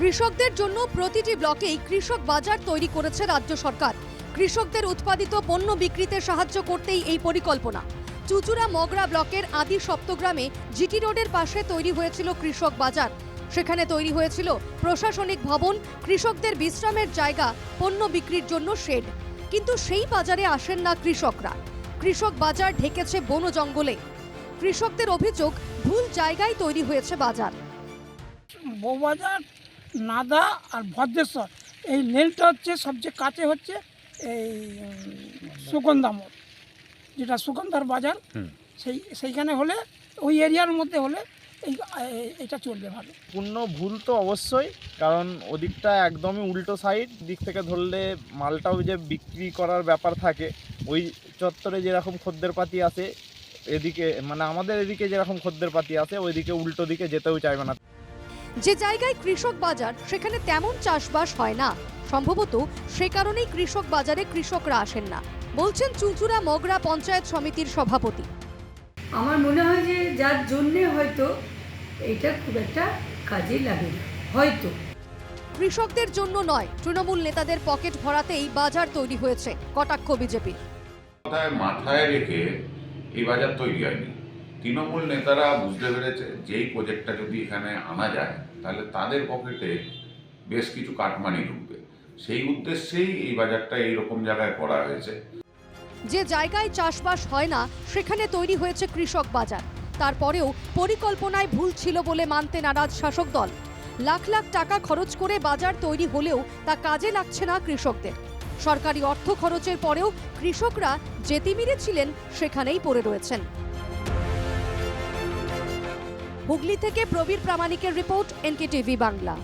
কৃষকদের জন্য প্রতিটি ব্লকেই কৃষক বাজার তৈরি করেছে রাজ্য সরকার। কৃষকদের উৎপাদিত পণ্য বিক্রিতে সাহায্য করতেই এই পরিকল্পনা। চুচুড়া মগরা ব্লকের আদি সপ্তগ্রামে জিটি রোডের পাশে তৈরি হয়েছিল কৃষক বাজার। সেখানে তৈরি হয়েছিল প্রশাসনিক ভবন, কৃষকদের বিশ্রামের জায়গা, পণ্য বিক্রির জন্য শেড। কিন্তু সেই বাজারে আসেন না কৃষকরা। কৃষক বাজার ঢেকেছে বন জঙ্গলে। কৃষকদের অভিযোগ, ভুল জায়গায় তৈরি হয়েছে বাজার। বউবাজার, নাদা আর ভদ্রেশ্বর এই লেনটা হচ্ছে সবচেয়ে কাছে হচ্ছে এই সুগন্ধা মোড়, যেটা সুগন্ধার বাজার। সেইখানে হলে ওই এরিয়ার মধ্যে হলে এটা চলবে ভালো। পূর্ণ ভুল তো অবশ্যই, কারণ ওদিকটা একদমই উল্টো সাইড। দিক থেকে ধরলে মালটাও যে বিক্রি করার ব্যাপার থাকে, ওই চত্বরে যেরকম খদ্দের পাতি আছে, এদিকে মানে আমাদের এদিকে যেরকম খদ্দের পাতি আছে, ওইদিকে উল্টো দিকে যেতেও চাইবে না। যে জায়গায় কৃষক বাজার সেখানে তেমন চাষবাস হয় না, সম্ভবত সে কারণেই কৃষক বাজারে কৃষকরা আসেন না, বলছেন চুচুড়া মগরা পঞ্চায়েত সমিতির সভাপতি। আমার মনে হয় যে যার জন্যে হয়তো এটা খুব একটা কাজে লাগে না হয়তো। কৃষকদের জন্য নয়, তৃণমূল নেতাদের পকেট ভরাতেই বাজার তৈরি হয়েছে, কটাক্ষ বিজেপি। মাথায় রেখে এই বাজার তৈরি হয়নি। তৃণমূল নেতারা বুঝতে পেরেছে যেই প্রজেক্টটা যদি এখানে আনা যায় তাহলে তাদের পকেটে বেশ কিছু কাটমানি ঢুকবে। সেই উদ্দেশ্যেই এই বাজারটা এইরকম জায়গায় করা হয়েছে। যে জায়গায় চাষবাস হয় না সেখানে তৈরি হয়েছে কৃষক বাজার। তারপরেও পরিকল্পনায় ভুল ছিল বলে মানতে নারাজ শাসক দল। লাখ লাখ টাকা খরচ করে বাজার তৈরি হলেও তা কাজে লাগছে না কৃষকদের। সরকারি অর্থ খরচের পরেও কৃষকরা যে তিমিরে ছিলেন সেখানেই পড়ে রয়েছেন। হুগলি থেকে প্রবীর প্রামাণিকের রিপোর্ট, এনকেটিভি বাংলা।